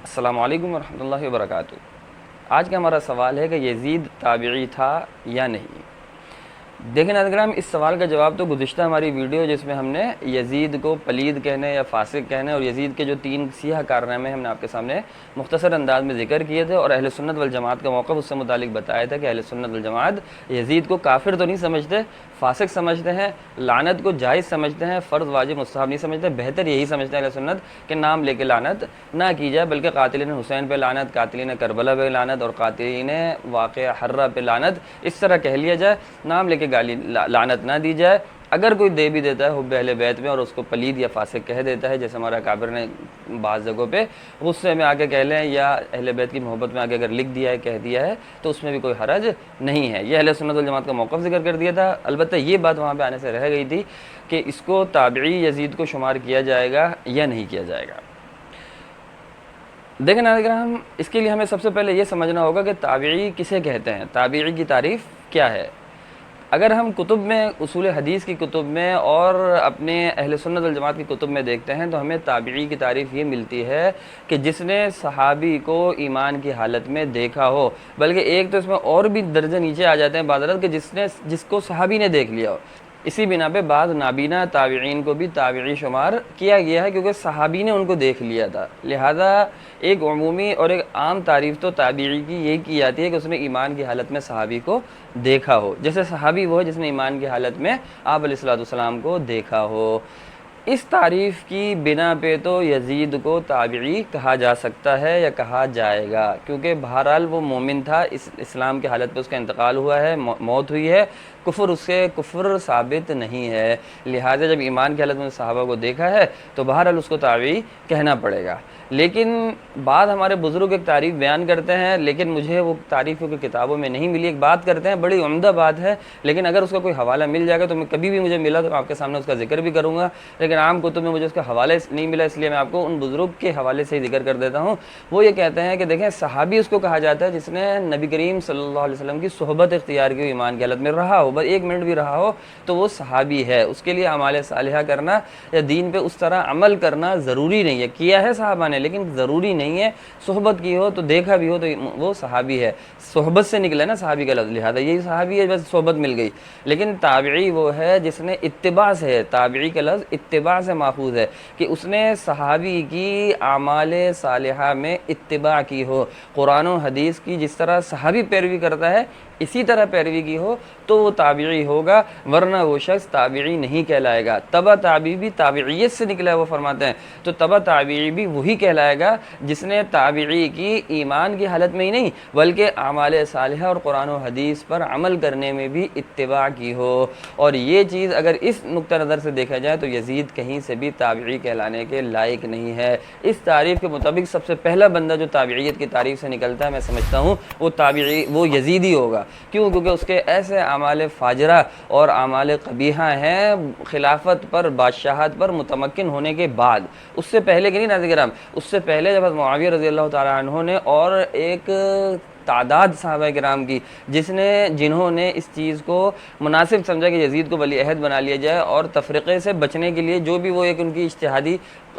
السلام علیکم ورحمۃ اللہ وبرکاتہ۔ آج کا ہمارا سوال ہے کہ یزید تابعی تھا یا نہیں۔ دیکھیں ناظرین کرام، اس سوال کا جواب تو گزشتہ ہماری ویڈیو جس میں ہم نے یزید کو پلید کہنے یا فاسق کہنے اور یزید کے جو 3 سیاہ کارنامے ہم نے آپ کے سامنے مختصر انداز میں ذکر کیے تھے، اور اہل سنت والجماعت کا موقف اس سے متعلق بتایا تھا کہ اہل سنت والجماعت یزید کو کافر تو نہیں سمجھتے، فاسق سمجھتے ہیں، لعنت کو جائز سمجھتے ہیں، فرض واجب مستحب نہیں سمجھتے، بہتر یہی سمجھتے ہیں اہل سنت کہ نام لے کے لعنت نہ کی جائے، بلکہ قاتلین حسین پہ لعنت، قاتلین کربلا پہ لعنت اور قاتلین واقعہ حرہ پہ لعنت اس طرح کہہ لیا جائے، نام لے کے گالی لعنت نہ دی جائے۔ اگر کوئی دے بھی دیتا ہے حب اہل بیت میں اور اس کو پلید یا فاسق کہہ دیتا ہے، جیسے ہمارا کابر نے بعض جگہوں پہ غصے میں آ کے کہہ لیں یا اہل بیت کی محبت میں آ کے اگر لکھ دیا ہے کہہ دیا ہے تو اس میں بھی کوئی حرج نہیں ہے۔ یہ اہل سنت والجماعت کا موقف ذکر کر دیا تھا۔ البتہ یہ بات وہاں پہ آنے سے رہ گئی تھی کہ اس کو تابعی یزید کو شمار کیا جائے گا یا نہیں کیا جائے گا۔ دیکھیں ناظرین کرام، اس کے لیے ہمیں سب سے پہلے یہ سمجھنا ہوگا کہ تابعی کسے کہتے ہیں، تابعی کی تعریف کیا ہے۔ اگر ہم کتب میں، اصول حدیث کی کتب میں اور اپنے اہل سنت والجماعت کی کتب میں دیکھتے ہیں تو ہمیں تابعی کی تعریف یہ ملتی ہے کہ جس نے صحابی کو ایمان کی حالت میں دیکھا ہو، بلکہ ایک تو اس میں اور بھی درجہ نیچے آ جاتے ہیں بعض حضرات کہ جس کو صحابی نے دیکھ لیا ہو۔ اسی بنا پہ بعض نابینا تابعین کو بھی تابعی شمار کیا گیا ہے کیونکہ صحابی نے ان کو دیکھ لیا تھا۔ لہذا ایک عمومی اور ایک عام تعریف تو تابعی کی یہی کی جاتی ہے کہ اس نے ایمان کی حالت میں صحابی کو دیکھا ہو، جیسے صحابی وہ ہے جس نے ایمان کی حالت میں آپ علیہ الصلوۃ والسلام کو دیکھا ہو۔ اس تعریف کی بنا پہ تو یزید کو تابعی کہا جا سکتا ہے یا کہا جائے گا، کیونکہ بہرحال وہ مومن تھا، اسلام کی حالت پہ اس کا انتقال ہوا ہے، موت ہوئی ہے، کفر اس سے کفر ثابت نہیں ہے، لہٰذا جب ایمان کی حالت میں صحابہ کو دیکھا ہے تو بہرحال اس کو تابعی کہنا پڑے گا۔ لیکن بعض ہمارے بزرگ ایک تعریف بیان کرتے ہیں، لیکن مجھے وہ تعریف کی کتابوں میں نہیں ملی۔ ایک بات کرتے ہیں، بڑی عمدہ بات ہے، لیکن اگر اس کا کوئی حوالہ مل جائے گا تو میں کبھی بھی مجھے ملا تو میں آپ کے سامنے اس کا ذکر بھی کروں گا، لیکن عام کتب میں مجھے اس کا حوالہ نہیں ملا، اس لیے میں آپ کو ان بزرگ کے حوالے سے ہی ذکر کر دیتا ہوں۔ وہ یہ کہتے ہیں کہ دیکھیں، صحابی اس کو کہا جاتا ہے جس نے نبی کریم صلی اللہ علیہ وسلم کی صحبت اختیار کی، ایمان کی حالت میں رہا ہو، بس 1 منٹ بھی رہا ہو تو وہ صحابی ہے۔ اس کے لیے اعمال صالحہ کرنا یا دین پہ اس طرح عمل کرنا ضروری نہیں ہے، کیا ہے صحابہ نے لیکن ضروری نہیں ہے، صحبت کی ہو تو دیکھا بھی ہو تو وہ صحابی ہے، صحبت سے نکلا نا صحابی کا لفظ، لہذا یہی صحابی ہے، بس صحبت مل گئی۔ لیکن تابعی وہ ہے جس نے اتباع سے، تابعی کا لفظ اتباع سے ماخوذ ہے کہ اس نے صحابی کی اعمال صالحہ میں اتباع کی ہو، قرآن و حدیث کی جس طرح صحابی پیروی کرتا ہے اسی طرح پیروی کی ہو تو وہ تابعی ہوگا، ورنہ وہ شخص تابعی نہیں کہلائے گا۔ تبع تابعی بھی تابعیت سے نکلا ہے، وہ فرماتے ہیں، تو تبع تابعی بھی وہی کہلائے گا جس نے تابعی کی ایمان کی حالت میں ہی نہیں بلکہ اعمال صالحہ اور قرآن و حدیث پر عمل کرنے میں بھی اتباع کی ہو۔ اور یہ چیز اگر اس نقطہ نظر سے دیکھا جائے تو یزید کہیں سے بھی تابعی کہلانے کے لائق نہیں ہے۔ اس تعریف کے مطابق سب سے پہلا بندہ جو تابعیت کی تعریف سے نکلتا ہے میں سمجھتا ہوں وہ تابعی، وہ یزیدی ہوگا۔ کیوں؟ کیونکہ اس کے ایسے اعمال فاجرہ اور اعمال قبیحہ ہیں خلافت پر، بادشاہت پر متمکن ہونے کے بعد، اس سے پہلے کی نہیں ناظرین کرام، اس سے پہلے جب معاویہ رضی اللہ تعالیٰ عنہ نے اور ایک تعداد صحابہ کرام کی جنہوں نے اس چیز کو مناسب سمجھا کہ یزید کو ولی عہد بنا لیا جائے اور تفرقے سے بچنے کے لیے جو بھی وہ ایک ان کی اجتہادی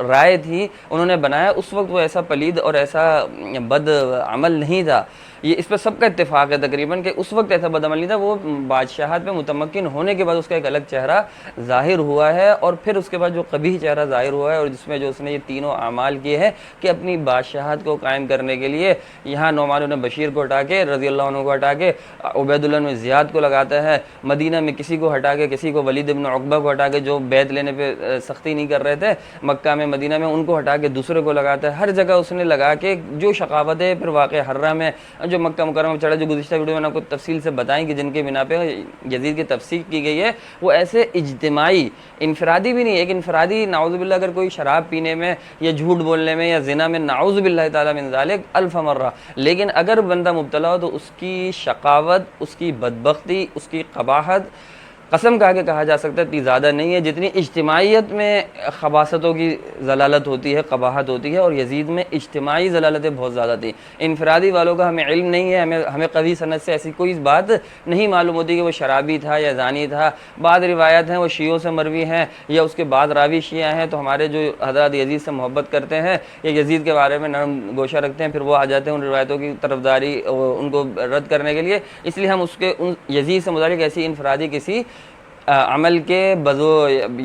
رائے تھی انہوں نے بنایا، اس وقت وہ ایسا پلید اور ایسا بد عمل نہیں تھا، یہ اس پہ سب کا اتفاق ہے تقریباً کہ اس وقت ایسا بد عمل نہیں تھا، وہ بادشاہت پہ متمکن ہونے کے بعد اس کا ایک الگ چہرہ ظاہر ہوا ہے، اور پھر اس کے بعد جو قبیح چہرہ ظاہر ہوا ہے اور جس میں جو اس نے یہ تینوں اعمال کیے ہیں کہ اپنی بادشاہت کو قائم کرنے کے لیے یہاں نعمان بن بشیر کو ہٹا کے، رضی اللہ عنہ کو ہٹا کے عبید اللہ بن زیاد کو لگاتا ہے، مدینہ میں کسی کو ہٹا کے، کسی کو ولید بن عقبہ کو ہٹا کے جو بیعت لینے پہ سختی نہیں کر رہے تھے مکہ میں مدینہ میں، ان کو ہٹا کے دوسرے کو لگاتا ہے، ہر جگہ اس نے لگا کے جو شقاوتیں پھر واقع حرہ میں جو مکہ مکرمہ میں چڑھا، جو گزشتہ ویڈیو میں نے آپ کو تفصیل سے بتائیں کہ جن کے بنا پہ یزید کی تفسیق کی گئی ہے، وہ ایسے اجتماعی، انفرادی بھی نہیں، ایک انفرادی نعوذ باللہ اگر کوئی شراب پینے میں یا جھوٹ بولنے میں یا زنا میں نعوذ باللہ تعالیٰ من ذالک الف مرہ، لیکن اگر بندہ مبتلا ہو تو اس کی شقاوت، اس کی بدبختی، اس کی قباحت قسم کہا کے کہا جا سکتا ہے اتنی زیادہ نہیں ہے جتنی اجتماعیت میں خباثتوں کی ضلالت ہوتی ہے، قباحت ہوتی ہے، اور یزید میں اجتماعی ضلالتیں بہت زیادہ تھیں۔ انفرادی والوں کا ہمیں علم نہیں ہے، ہمیں قوی سند سے ایسی کوئی بات نہیں معلوم ہوتی کہ وہ شرابی تھا یا زانی تھا۔ بعض روایت ہیں وہ شیعوں سے مروی ہیں یا اس کے بعد راوی شیعہ ہیں، تو ہمارے جو حضرات یزید سے محبت کرتے ہیں یا یزید کے بارے میں نرم گوشہ رکھتے ہیں، پھر وہ آ جاتے ہیں ان روایتوں کی طرفداری ان کو رد کرنے کے لیے، اس لیے ہم ان یزید سے متعلق ایسی انفرادی کسی عمل کے بذو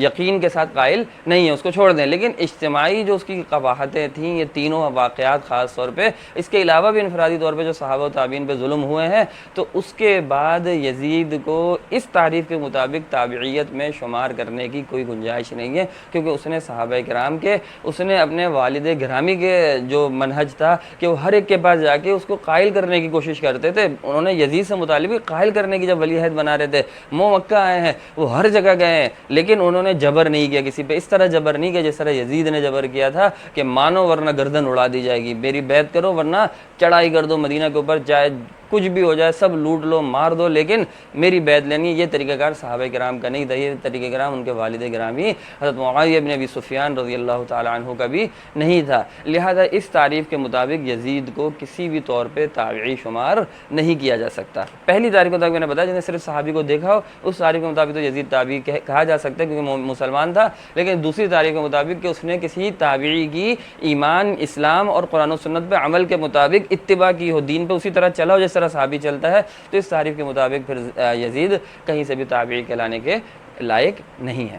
یقین کے ساتھ قائل نہیں ہے، اس کو چھوڑ دیں۔ لیکن اجتماعی جو اس کی قباحتیں تھیں، یہ تینوں واقعات خاص طور پہ، اس کے علاوہ بھی انفرادی طور پہ جو صحابہ و تابعین پہ ظلم ہوئے ہیں، تو اس کے بعد یزید کو اس تعریف کے مطابق تابعیت میں شمار کرنے کی کوئی گنجائش نہیں ہے، کیونکہ اس نے صحابہ کرام کے، اس نے اپنے والد گرامی کے جو منہج تھا کہ وہ ہر ایک کے پاس جا کے اس کو قائل کرنے کی کوشش کرتے تھے۔ انہوں نے یزید سے متعلق قائل کرنے کی جب ولی عہد بنا رہے تھے، مکہ آئے ہیں، وہ ہر جگہ گئے ہیں، لیکن انہوں نے جبر نہیں کیا کسی پہ، اس طرح جبر نہیں کیا جس طرح یزید نے جبر کیا تھا کہ مانو ورنہ گردن اڑا دی جائے گی، میری بیعت کرو ورنہ چڑھائی کر دو مدینہ کے اوپر، چاہے کچھ بھی ہو جائے، سب لوٹ لو مار دو، لیکن میری بیعت لینی ہے۔ یہ طریقہ کار صحابہ کرام کا نہیں تھا، یہ طریقہ کرام ان کے والد گرامی حضرت معاویہ بن ابی سفیان رضی اللہ تعالی عنہ کا بھی نہیں تھا۔ لہذا اس تعریف کے مطابق یزید کو کسی بھی طور پہ تابعی شمار نہیں کیا جا سکتا۔ پہلی تعریف کے مطابق میں نے بتایا جس نے صرف صحابی کو دیکھا ہو، اس تعریف کے مطابق تو یزید تابعی کہا جا سکتا ہے کیونکہ مسلمان تھا، لیکن دوسری تعریف کے مطابق کہ اس نے کسی تابعی کی ایمان، اسلام اور قرآن و سنت پہ عمل کے مطابق اتباع کی ہو، دین پہ اسی طرح چلا ہو جس طرح صحابی چلتا ہے، تو اس تعریف کے مطابق پھر یزید کہیں سے بھی تابعی کہلانے کے لائق نہیں ہے۔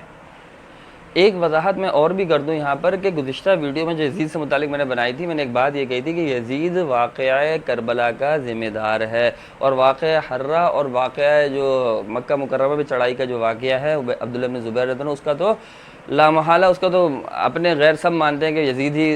ایک وضاحت میں اور بھی کر دوں یہاں پر کہ گزشتہ ویڈیو میں جو یزید سے متعلق میں نے بنائی تھی، میں نے ایک بات یہ کہی تھی کہ یزید واقعہ کربلا کا ذمہ دار ہے، اور واقعہ حرہ اور واقعہ جو مکہ مکرمہ میں چڑھائی کا جو واقعہ ہے عبداللہ بن زبیر رضی اللہ عنہ، اس کا تو لامحالہ، اس کا تو اپنے غیر سب مانتے ہیں کہ یزید ہی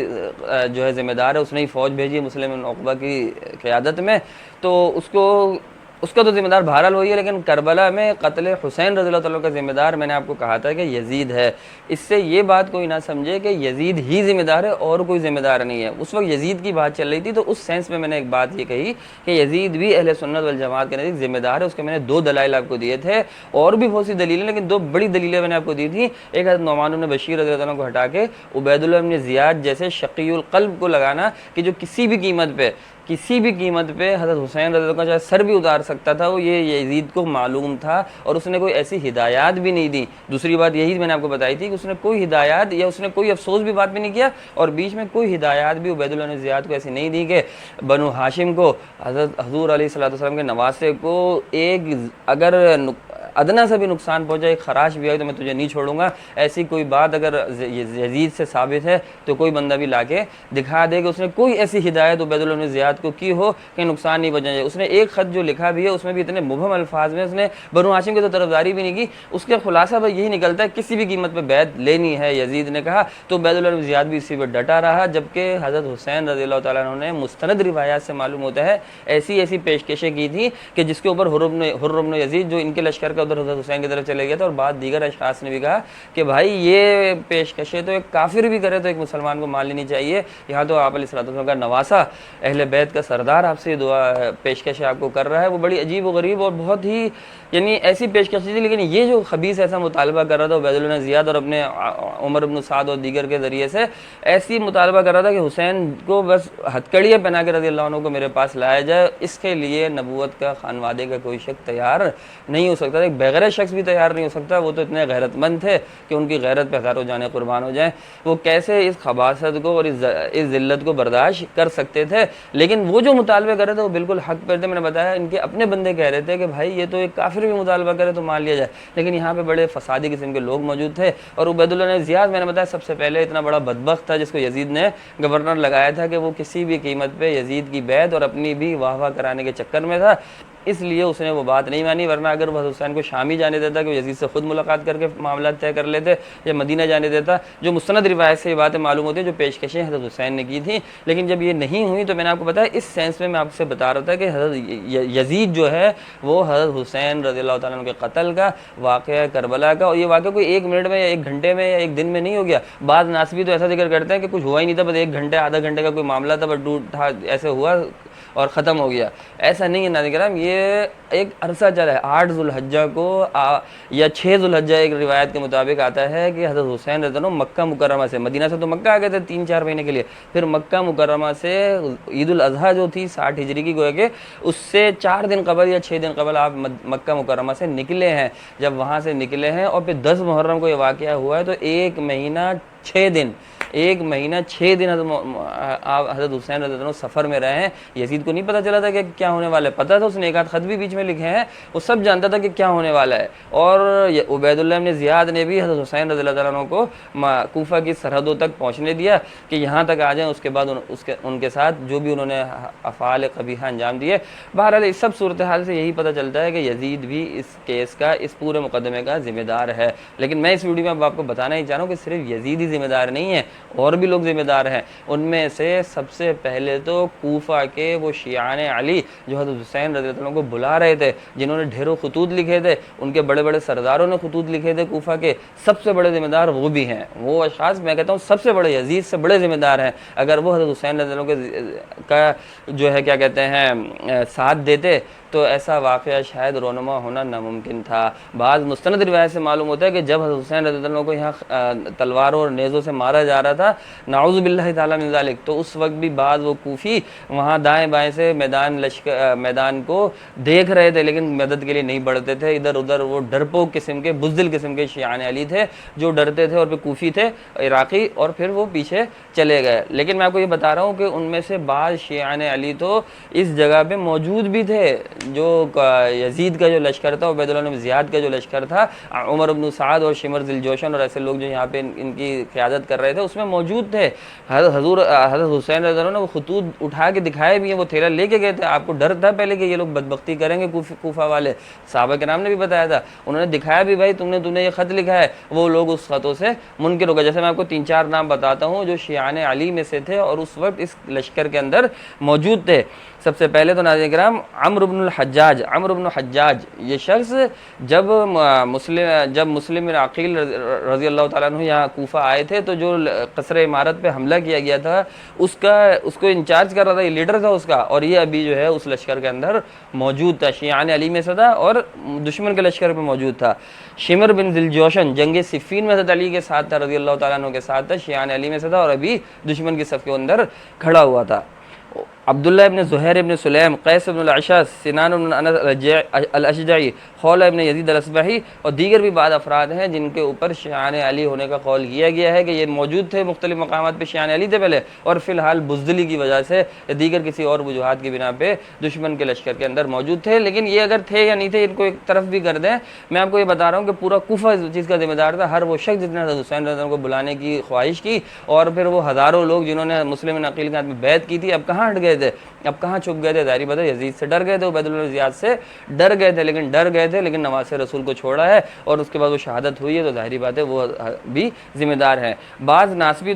جو ہے ذمہ دار ہے، اس نے ہی فوج بھیجی مسلم بن عقبہ کی قیادت میں، تو اس کا تو ذمہ دار بہرحال وہی ہے، لیکن کربلا میں قتل حسین رضی اللہ عنہ کا ذمہ دار میں نے آپ کو کہا تھا کہ یزید ہے۔ اس سے یہ بات کوئی نہ سمجھے کہ یزید ہی ذمہ دار ہے اور کوئی ذمہ دار نہیں ہے، اس وقت یزید کی بات چل رہی تھی، تو اس سینس میں نے ایک بات یہ کہی کہ یزید بھی اہل سنت والجماعت کے نزدیک ذمہ دار ہے۔ اس کے میں نے دو دلائل آپ کو دیے تھے، اور بھی بہت سی دلیلیں، لیکن دو بڑی دلیلیں میں نے آپ کو دی تھیں۔ ایک حضرت نعمان بن بشیر رضی اللہ عنہ کو ہٹا کے عبید اللہ بن زیاد جیسے شقی القلب کو لگانا کہ جو کسی بھی قیمت پہ حضرت حسین رضی اللہ عنہ کا چاہے سر بھی اتار سکتا تھا، وہ یہ یزید کو معلوم تھا اور اس نے کوئی ایسی ہدایات بھی نہیں دی۔ دوسری بات یہی میں نے آپ کو بتائی تھی کہ اس نے کوئی ہدایات یا اس نے کوئی افسوس بھی بات بھی نہیں کیا، اور بیچ میں کوئی ہدایات بھی عبید اللہ بن زیاد کو ایسی نہیں دی کہ بنو ہاشم کو، حضرت حضور علیہ الصلوۃ والسلام کے نواسے کو ایک اگر ادنا سے بھی نقصان پہنچا، ایک خراش بھی آئی تو میں تجھے نہیں چھوڑوں گا، ایسی کوئی بات اگر یزید سے ثابت ہے تو کوئی بندہ بھی لا کے دکھا دے کہ اس نے کوئی ایسی ہدایت عبید اللہ بن زیاد کو کی ہو کہ نقصان نہیں پہنچا جائے۔ اس نے ایک خط جو لکھا بھی ہے اس میں بھی اتنے مبہم الفاظ میں اس نے بنو ہاشم کی تو طرفداری بھی نہیں کی، اس کا خلاصہ بس یہی نکلتا ہے کسی بھی قیمت پہ بیعت لینی ہے یزید نے کہا، تو عبید اللہ بن زیاد بھی اسی پہ ڈٹا رہا، جبکہ حضرت حسین رضی اللہ تعالیٰ عنہ نے مستند روایات سے معلوم ہوتا ہے ایسی پیشکشیں کی تھی کہ جس کے اوپر حر بن یزید جو ان کے لشکر کا ادھر حضرت حسین کی طرف چلے گیا تھا، اور بعد دیگر اشخاص نے بھی کہا کہ بھائی یہ پیشکشیں تو ایک کافر بھی کرے تو ایک مسلمان کو مان لینی چاہیے، یہاں تو آپ علیہ الصلوۃ والسلام کا نواسہ اہل بیت کا سردار آپ سے دعا پیشکش آپ کو کر رہا ہے، وہ بڑی عجیب و غریب اور بہت ہی یعنی ایسی پیشکش تھی، لیکن یہ جو خبیث ایسا مطالبہ کر رہا تھا عبید اللہ بن زیاد اور اپنے عمر بن سعد اور دیگر کے ذریعے سے ایسی مطالبہ کر رہا تھا کہ حسین کو بس ہتکڑیاں پہنا کے رضی اللہ عنہ کو میرے پاس لایا جائے، اس کے لیے نبوت کا خانوادے کا کوئی شخص تیار نہیں ہو سکتا، ایک بغیر شخص بھی تیار نہیں ہو سکتا، وہ تو اتنے غیرت مند تھے کہ ان کی غیرت پہ ہزاروں جانیں قربان ہو جائیں، وہ کیسے اس خباثت کو اور اس ذلت کو برداشت کر سکتے تھے، لیکن وہ جو مطالبے کر رہے تھے وہ بالکل حق پہ تھے۔ میں نے بتایا ان کے اپنے بندے کہہ رہے تھے کہ بھائی یہ تو ایک کافر بھی مطالبہ کرے تو مان لیا جائے، لیکن یہاں پہ بڑے فسادی قسم کے لوگ موجود تھے، اور عبید اللہ بن زیاد میں نے بتایا سب سے پہلے اتنا بڑا بدبخت تھا جس کو یزید نے گورنر لگایا تھا کہ وہ کسی بھی قیمت پہ یزید کی بیعت اور اپنی بھی واہ واہ کرانے کے چکر میں تھا، اس لیے اس نے وہ بات نہیں مانی، ورنہ اگر وہ حسین کو شام ہی جانے دیتا کہ وہ یزید سے خود ملاقات کر کے معاملات طے کر لیتے یا مدینہ جانے دیتا، جو مستند روایت سے یہ باتیں معلوم ہوتی ہیں جو پیشکشیں حضرت حسین نے کی تھیں، لیکن جب یہ نہیں ہوئی تو میں نے آپ کو بتایا اس سینس میں آپ سے بتا رہا تھا کہ حضرت یزید جو ہے وہ حضرت حسین رضی اللہ تعالیٰ عنہ کے قتل کا واقعہ کربلا کا، اور یہ واقعہ کوئی ایک منٹ میں یا ایک گھنٹے میں یا ایک دن میں نہیں ہو گیا، بعض ناسبی تو ایسا ذکر کرتے ہیں کہ کچھ ہوا ہی نہیں تھا، بس ایک گھنٹے آدھا گھنٹے کا کوئی معاملہ تھا، بس ایسے ہوا اور ختم ہو گیا. ایسا نہیں ہے ناظرین کرام, یہ ایک عرصہ چلا ہے. 8 ذوالحجہ کو یا 6 ذوالحجہ ایک روایت کے مطابق آتا ہے کہ حضرت حسین رضی اللہ عنہ مکہ مکرمہ سے, مدینہ سے تو مکہ آ گئے تھے 3-4 مہینے کے لیے, پھر مکہ مکرمہ سے عید الاضحیٰ جو تھی 60 ہجری کی, گویا کہ اس سے 4 دن قبل یا 6 دن قبل آپ مکہ مکرمہ سے نکلے ہیں. جب وہاں سے نکلے ہیں اور پھر 10 محرم کو یہ واقعہ ہوا ہے, تو 1 مہینہ 6 دن حضرت حسین رضی اللہ عنہ سفر میں رہے ہیں. یزید کو نہیں پتہ چلا تھا کہ کیا ہونے والا ہے, پتہ تھا, اس نے ایک آدھ خط بھی بیچ میں لکھے ہیں, وہ سب جانتا تھا کہ کیا ہونے والا ہے. اور عبید اللہ بن زیاد نے بھی حضرت حسین رضی اللہ عنہ کو کوفہ کی سرحدوں تک پہنچنے دیا کہ یہاں تک آ جائیں, اس کے بعد ان کے ساتھ جو بھی انہوں نے افعال قبیحہ انجام دیے. بہرحال اس سب صورتحال سے یہی پتہ چلتا ہے کہ یزید بھی اس کیس کا, اس پورے مقدمے کا ذمہ دار ہے. لیکن میں اس ویڈیو میں اب آپ کو بتانا ہی چاہ رہا ہوں کہ صرف یزید ہی ذمہ دار نہیں ہے, اور بھی لوگ ذمہ دار ہیں. ان میں سے سب سے پہلے تو کوفہ کے وہ شیعان علی جو حضرت حسین رضی اللہ عنہ کو بلا رہے تھے, جنہوں نے ڈھیروں خطوط لکھے تھے, ان کے بڑے بڑے سرداروں نے خطوط لکھے تھے کوفہ کے, سب سے بڑے ذمہ دار وہ بھی ہیں. وہ اشخاص میں کہتا ہوں سب سے بڑے, یزید سے بڑے ذمہ دار ہیں. اگر وہ حضرت حسین رضی اللہ عنہ کا جو ہے کیا کہتے ہیں ساتھ دیتے تو ایسا واقعہ شاید رونما ہونا ناممکن تھا. بعض مستند روایت سے معلوم ہوتا ہے کہ جب حضرت حسین رضی اللہ عنہ کو یہاں تلواروں اور نیزوں سے مارا جا رہا تھا, نعوذ باللہ تعالی من ذالک, تو اس وقت بھی بعض وہ کوفی وہاں دائیں بائیں سے میدان کو دیکھ رہے تھے, لیکن مدد کے لیے نہیں بڑھتے تھے. ادھر ادھر وہ ڈرپوک قسم کے, بزدل قسم کے شیعان علی تھے جو ڈرتے تھے, اور پھر کوفی تھے عراقی, اور پھر وہ پیچھے چلے گئے. لیکن میں آپ کو یہ بتا رہا ہوں کہ ان میں سے بعض شیعان علی تو اس جگہ پہ موجود بھی تھے. جو یزید کا جو لشکر تھا, عبید اللہ بن زیاد کا جو لشکر تھا, عمر بن سعد اور شمر ذی الجوشن اور ایسے لوگ جو یہاں پہ ان کی قیادت کر رہے تھے, اس میں موجود تھے. حضرت حسین رضی اللہ عنہ نے وہ خطوط اٹھا کے دکھائے بھی ہیں, وہ تھیلا لے کے گئے تھے. آپ کو ڈر تھا پہلے کہ یہ لوگ بدبختی کریں گے کوفہ والے, صحابہ کرام نے بھی بتایا تھا, انہوں نے دکھایا بھی, بھائی تم نے یہ خط لکھا ہے. وہ لوگ اس خطوں سے منکر ہو گئے. جیسے میں آپ کو 3-4 نام بتاتا ہوں جو شیعان علی میں سے تھے اور اس وقت اس لشکر کے اندر موجود تھے. سب سے پہلے تو ناظرین کرام عمرو بن الحجاج, یہ شخص جب مسلم بن عقیل رضی اللہ تعالیٰ عنہ یہاں کوفہ آئے تھے, تو جو قصر عمارت پہ حملہ کیا گیا تھا اس کو انچارج کر رہا تھا, یہ لیڈر تھا اس کا, اور یہ ابھی جو ہے اس لشکر کے اندر موجود تھا. شیعان علی میں سے تھا اور دشمن کے لشکر پہ موجود تھا. شمر بن ذی الجوشن جنگ صفین میں حضرت علی کے ساتھ تھا, رضی اللہ تعالیٰ عنہ کے ساتھ تھا, شیعان علی میں سے تھا, اور ابھی دشمن کی صف کے اندر کھڑا ہوا تھا. عبداللہ ابن زہیر ابن سلیم, قیس ابن الاشعث, سنان ابن الاشجعی, خولہ ابن یزید الاصبحی اور دیگر بھی بعض افراد ہیں جن کے اوپر شیعان علی ہونے کا قول کیا گیا ہے کہ یہ موجود تھے مختلف مقامات پہ, شیعان علی تھے پہلے, اور فی الحال بزدلی کی وجہ سے یا دیگر کسی اور وجوہات کی بنا پہ دشمن کے لشکر کے اندر موجود تھے. لیکن یہ اگر تھے یا نہیں تھے, ان کو ایک طرف بھی کر دیں, میں آپ کو یہ بتا رہا ہوں کہ پورا کوفہ اس چیز کا ذمہ دار تھا. ہر وہ شخص جس نے حضرت حسین رضی اللہ عنہ کو بلانے کی خواہش کی, اور پھر وہ ہزاروں لوگ جنہوں نے مسلم بن عقیل کے ہاتھ میں بیعت کی تھی, اب کہاں ہٹ گئے تھے, اب کہاں چھپ گئے تھے؟ ظاہری بات ہے یزید سے ڈر گئے تھے, عبید اللہ بن زیاد سے ڈر گئے تھے, لیکن نواز رسول کو چھوڑا ہے اور اس کے بعد وہ شہادت ہوئی ہے, تو ظاہری بات ہے وہ بھی ذمہ دار ہیں. بعض ناسبی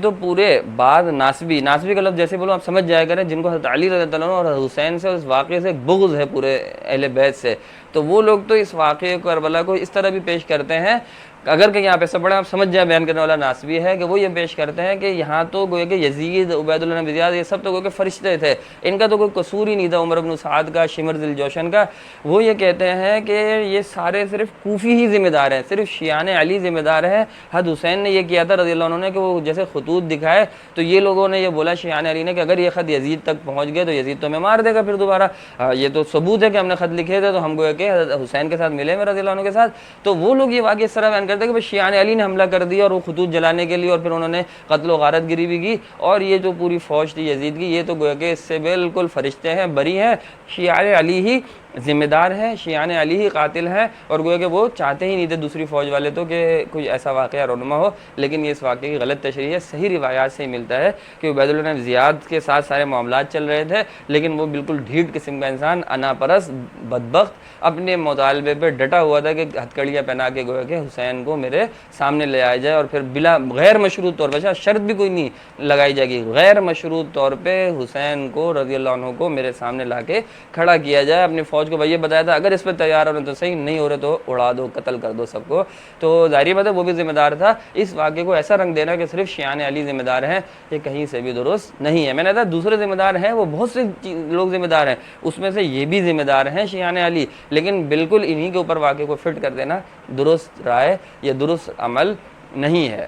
کا لفظ جیسے بولو آپ سمجھ جایا کریں, جن کو حضرت علی رضی اللہ عنہ اور حضرت حسین سے اس واقعے سے بغض ہے پورے اہل بیت سے, تو وہ لوگ تو اس واقعے کربلا کو اس طرح بھی پیش کرتے ہیں, اگر کہ یہاں پہ سب بڑا آپ سمجھ جائیں بیان کرنے والا ناسبی ہے, کہ وہ یہ پیش کرتے ہیں کہ یہاں تو گویا کہ یزید, عبید اللہ بن زیاد, یہ سب تو گویا کہ فرشتے تھے, ان کا تو کوئی قصور ہی نہیں تھا, عمر بن سعد کا, شمر ذی الجوشن کا. وہ یہ کہتے ہیں کہ یہ سارے صرف کوفی ہی ذمہ دار ہیں, صرف شیعان علی ذمہ دار ہیں. حضرت حسین نے یہ کیا تھا رضی اللہ عنہ نے کہ وہ جیسے خطوط دکھائے, تو یہ لوگوں نے یہ بولا شیعان علی نے کہ اگر یہ خط یزید تک پہنچ گئے تو یزید تو ہمیں مار دے گا پھر دوبارہ, یہ تو ثبوت ہے کہ ہم نے خط لکھے تھے, تو ہم گویا کہ حسین کے ساتھ ملے رضی اللہ عنہ کے ساتھ. تو وہ لوگ یہ واقعہ اس طرح بیان کرتے ہیں کہ شیعان علی نے حملہ کر دیا اور وہ خطوط جلانے کے لیے, اور پھر انہوں نے قتل و غارت گری بھی کی, اور یہ جو پوری فوج تھی یزید کی, یہ تو گویا کہ اس سے بالکل فرشتے ہیں, بری ہیں, شیعان علی ہی ذمہ دار ہیں, شیعان علی ہی قاتل ہیں, اور گویا کہ وہ چاہتے ہی نہیں تھے دوسری فوج والے تو کہ کوئی ایسا واقعہ رونما ہو. لیکن یہ اس واقعے کی غلط تشریح ہے, صحیح روایات سے ہی ملتا ہے کہ عبید اللہ بن زیاد کے ساتھ سارے معاملات چل رہے تھے, لیکن وہ بالکل ڈھیٹ قسم کا انسان, انا پرست, بدبخت, اپنے مطالبے پہ ڈٹا ہوا تھا کہ ہتھکڑیاں پہنا کے گویا کہ حسین کو میرے سامنے لے آیا جائے, اور پھر بلا غیر مشروط طور پہ, شرط بھی کوئی نہیں لگائی جائے گی, غیر مشروط طور پہ حسین کو رضی اللہ عنہ کو میرے سامنے لا کے کھڑا کیا جائے, اپنی فوج فوج کو یہ بتایا تھا اگر اس پہ تیار ہونے تو صحیح، نہیں ہو رہے تو اڑا دو، قتل کر دو سب کو. تو ظاہری بات ہے وہ بھی ذمہ دار تھا. اس واقعے کو ایسا رنگ دینا کہ صرف شیعان علی ذمہ دار ہیں، یہ کہیں سے بھی درست نہیں ہے. میں نے کہا دوسرے ذمہ دار ہیں، وہ بہت سے لوگ ذمہ دار ہیں، اس میں سے یہ بھی ذمہ دار ہیں شیعان علی، لیکن بالکل انہی کے اوپر واقعے کو فٹ کر دینا درست رائے یا درست عمل نہیں ہے.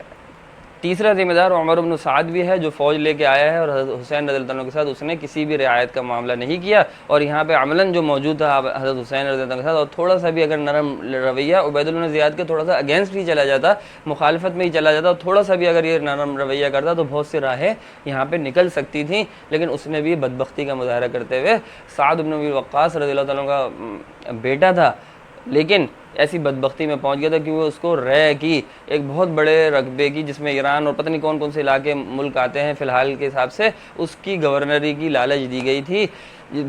تیسرا ذمہ دار عمر بن سعد بھی ہے، جو فوج لے کے آیا ہے اور حضرت حسین رضی اللہ عنہ کے ساتھ اس نے کسی بھی رعایت کا معاملہ نہیں کیا، اور یہاں پہ عملاً جو موجود تھا حضرت حسین رضی اللہ عنہ کے ساتھ، اور تھوڑا سا بھی اگر نرم رویہ عبید اللہ بن زیاد کے تھوڑا سا اگینسٹ ہی چلا جاتا، مخالفت میں ہی چلا جاتا، اور تھوڑا سا بھی اگر یہ نرم رویہ کرتا تو بہت سی راہیں یہاں پہ نکل سکتی تھیں. لیکن اس نے بھی بدبختی کا مظاہرہ کرتے ہوئے، سعد بن ابی وقاص رضی اللہ عنہ کا بیٹا تھا لیکن ایسی بدبختی میں پہنچ گیا تھا کیونکہ اس کو رے کی ایک بہت بڑے رقبے کی، جس میں ایران اور پتہ نہیں کون کون سے علاقے ملک آتے ہیں فی الحال کے حساب سے، اس کی گورنری کی لالچ دی گئی تھی.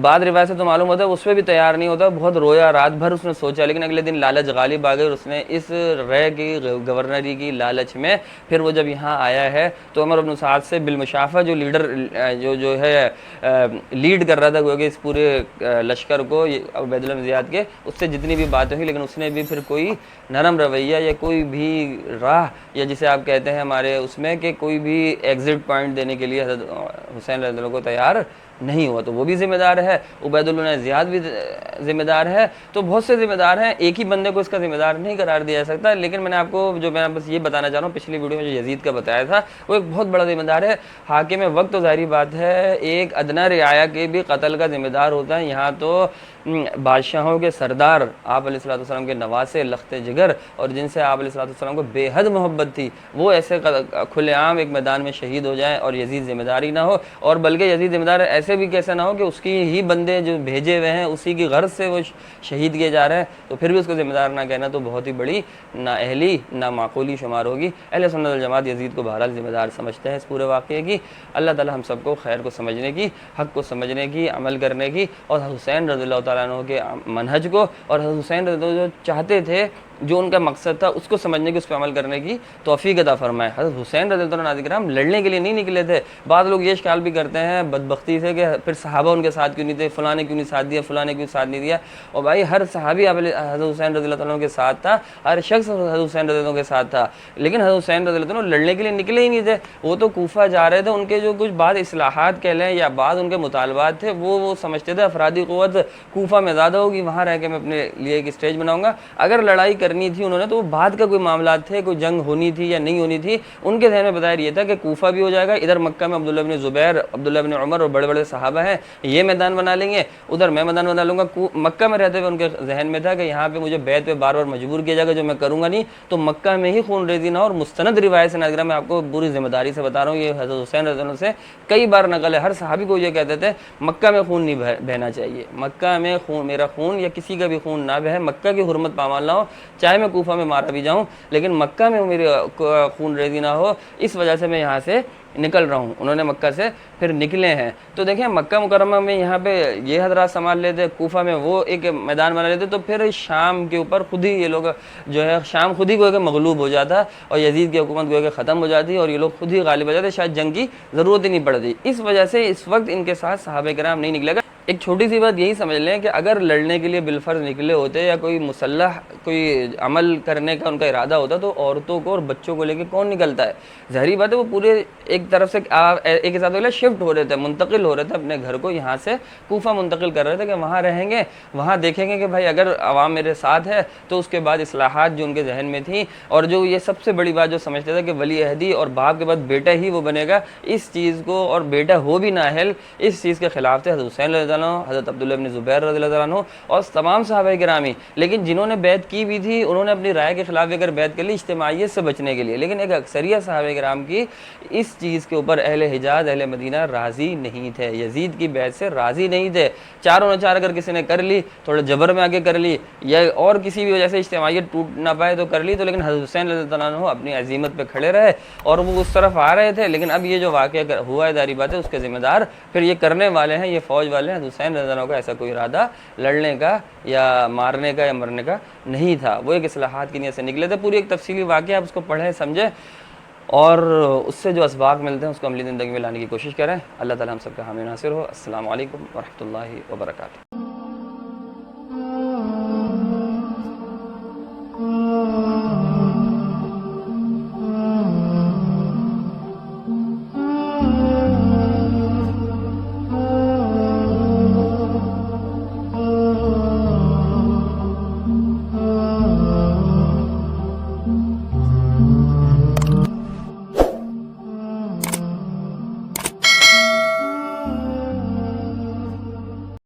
بعد روایت سے تو معلوم ہوتا ہے اس پہ بھی تیار نہیں ہوتا، بہت رویا، رات بھر اس نے سوچا، لیکن اگلے دن لالچ غالب آ گئی اور اس نے اس رے کی گورنری کی لالچ میں پھر وہ جب یہاں آیا ہے تو عمر بن سعد سے بالمشافہ جو لیڈر جو ہے لیڈ کر رہا تھا گویا کہ اس پورے لشکر کو عبید اللہ بن زیاد کے، اس سے جتنی بھی باتیں ہوئی لیکن اس نے بھی پھر کوئی نرم رویہ یا کوئی بھی راہ یا جسے آپ کہتے ہیں ہمارے اس میں کہ کوئی بھی ایگزٹ پوائنٹ دینے کے لیے حضرت حسین رضی اللہ عنہ کو تیار نہیں ہوا. تو وہ بھی ذمہ دار ہے، عبید اللہ بن زیاد بھی ذمہ دار ہے. تو بہت سے ذمہ دار ہیں، ایک ہی بندے کو اس کا ذمہ دار نہیں قرار دیا جا سکتا. لیکن میں نے آپ کو میں بس یہ بتانا چاہ رہا ہوں، پچھلی ویڈیو میں جو یزید کا بتایا تھا وہ ایک بہت بڑا ذمہ دار ہے. حاکم وقت تو ظاہری بات ہے ایک ادنا رعایا کے بھی قتل کا ذمہ دار ہوتا ہے. یہاں تو بادشاہوں کے سردار آپ علیہ الصلوۃ والسلام کے نواسے لخت جگر اور جن سے آپ علیہ الصلوۃ والسلام کو بے حد محبت تھی، وہ ایسے کھلے عام ایک میدان میں شہید ہو جائیں اور یزید ذمہ داری نہ ہو. اور بلکہ یزید ذمہ دار ایسے بھی کیسے نہ ہو کہ اس کی ہی بندے جو بھیجے ہوئے ہیں اسی کی غرض سے وہ شہید کیے جا رہے ہیں، تو پھر بھی اس کو ذمہ دار نہ کہنا تو بہت ہی بڑی نااہلی نامعقولی شمار ہوگی. اہل سنت والجماعت یزید کو بہرحال ذمہ دار سمجھتے ہیں اس پورے واقعے کی. اللہ تعالی ہم سب کو خیر کو سمجھنے کی، حق کو سمجھنے کی، عمل کرنے کی، اور حسین رضی اللہ تعالیٰ عنہ کے منہج کو اور حسین رضی اللہ جو چاہتے تھے، جو ان کا مقصد تھا، اس کو سمجھنے کی، اس پہ عمل کرنے کی توفیق عطا فرمائے. حضرت حسین رضی اللہ عنہ کرام لڑنے کے لیے نہیں نکلے تھے. بعض لوگ یہ خیال بھی کرتے ہیں بدبختی سے کہ پھر صحابہ ان کے ساتھ کیوں نہیں تھے، فلاں نے کیوں نہیں ساتھ دیا، فلاں نے کیوں ساتھ نہیں دیا. اور بھائی ہر صحابی حضرت حسین رضی اللہ عنہ کے ساتھ تھا، ہر شخص حضرت حسین رضی اللہ عنہ کے ساتھ تھا. لیکن حضرت حسین رضی اللہ عنہ لڑنے کے لیے نکلے ہی نہیں تھے. وہ تو کوفہ جا رہے تھے، ان کے جو کچھ بعض اصلاحات کہہ لیں یا بعض ان کے مطالبات تھے وہ سمجھتے تھے افرادی قوت کوفہ میں زیادہ ہوگی، وہاں رہ کے میں اپنے لیے ایک اسٹیج بناؤں گا. اگر لڑائی کرنی تھی انہوں نے تو وہ بعد کا کوئی معاملات تھے، کوئی جنگ ہونی تھی یا نہیں ہونی تھی. ان کے ذہن میں بتایا یہ تھا کہ کوفہ بھی ہو جائے گا، ادھر مکہ میں عبداللہ بن زبیر، عبداللہ بن عمر اور بڑے بڑے صحابہ ہیں، یہ میدان بنا لیں گے، ادھر میں میدان بنا لوں گا. مکہ میں رہتے ہوئے ان کے ذہن میں تھا کہ یہاں پہ مجھے بیعت پہ بار بار مجبور کیا جائے گا، جو میں کروں گا نہیں، تو مکہ میں ہی خون ریزی نہ ہو. اور مستند روایت سے ناظرہ میں آپ کو پوری ذمہ داری سے بتا رہا ہوں، یہ حضرت حسین رضی اللہ عنہ سے کئی بار نقل ہے. ہر صحابی کو یہ کہتے تھے مکہ میں خون نہیں بہنا چاہیے، مکہ میں خون، میرا خون یا کسی کا بھی خون نہ بہے، مکہ کی حرمت پامال نہ ہو، چاہے میں کوفہ میں مارا بھی جاؤں لیکن مکہ میں میرے خون ریزی نہ ہو، اس وجہ سے میں یہاں سے نکل رہا ہوں. انہوں نے مکہ سے پھر نکلے ہیں. تو دیکھیں مکہ مکرمہ میں یہاں پہ یہ حضرات سنبھال لیتے، کوفہ میں وہ ایک میدان بنا لیتے، تو پھر شام کے اوپر خود ہی یہ لوگ جو ہے شام خود ہی گویا کہ مغلوب ہو جاتا اور یزید کی حکومت گویا کہ ختم ہو جاتی اور یہ لوگ خود ہی غالب ہو جاتے، شاید جنگ کی ضرورت ہی نہیں پڑتی. اس وجہ سے اس وقت ان کے ساتھ صحابہ کرام نہیں نکلے گا. ایک چھوٹی سی بات یہی سمجھ لیں کہ اگر لڑنے کے لیے بالفرض نکلے ہوتے یا کوئی مسلح کوئی عمل کرنے کا ان کا ارادہ ہوتا تو عورتوں کو اور بچوں کو لے کے کون نکلتا ہے؟ ظاہری بات ہے وہ پورے ایک طرف سے ایک حساب سے شفٹ ہو رہے تھے، منتقل ہو رہے تھے اپنے گھر کو، یہاں سے کوفہ منتقل کر رہے تھے کہ وہاں رہیں گے، وہاں دیکھیں گے کہ بھائی اگر عوام میرے ساتھ ہے تو اس کے بعد اصلاحات جو ان کے ذہن میں تھیں اور جو یہ سب سے بڑی بات جو سمجھتے تھے کہ ولی عہدی اور باپ کے بعد بیٹا ہی وہ بنے گا، اس چیز کو، اور بیٹا ہو بھی نااہل، اس چیز کے خلاف تھے حضرت حسین رضی اللہ عنہ، حضرت عبداللہ بن زبیر رضی اللہ عنہ اور تمام صحابہ کرامی. لیکن جنہوں نے بیعت کی بھی تھی انہوں نے اپنی رائے کے خلاف اگر بیعت کر لی اجتماعیت سے بچنے کے لیے، لیکن ایک اکثریت صحابہ کرام کی اس چیز کے اوپر اہل حجاز اہل مدینہ راضی نہیں تھے، یزید کی بیعت سے راضی نہیں تھے. چاروں نے چار اگر کسی نے کر لی، تھوڑے جبر میں آگے کر لی یا اور کسی بھی وجہ سے اجتماعیت ٹوٹ نہ پائے تو کر لی، تو لیکن حضرت حسین رضی اللہ عنہ اپنی عزیمت پہ کھڑے رہے اور وہ اس طرف آ رہے تھے. لیکن اب یہ جو واقعہ ہوا ہے ظاہری بات ہے اس کے ذمہ دار پھر یہ کرنے والے ہیں، یہ فوج والے ہیں. حضرت حسین رضی اللہ عنہ کا ایسا کوئی ارادہ لڑنے کا یا مارنے کا یا مرنے کا نہیں تھا، وہ ایک اصلاحات کی نیت سے نکلے تھے. پوری ایک تفصیلی واقعہ آپ اس کو پڑھیں سمجھیں اور اس سے جو اسباق ملتے ہیں اس کو عملی زندگی میں لانے کی کوشش کریں. اللہ تعالی ہم سب کا حامی ناصر ہو. السلام علیکم ورحمۃ اللہ وبرکاتہ.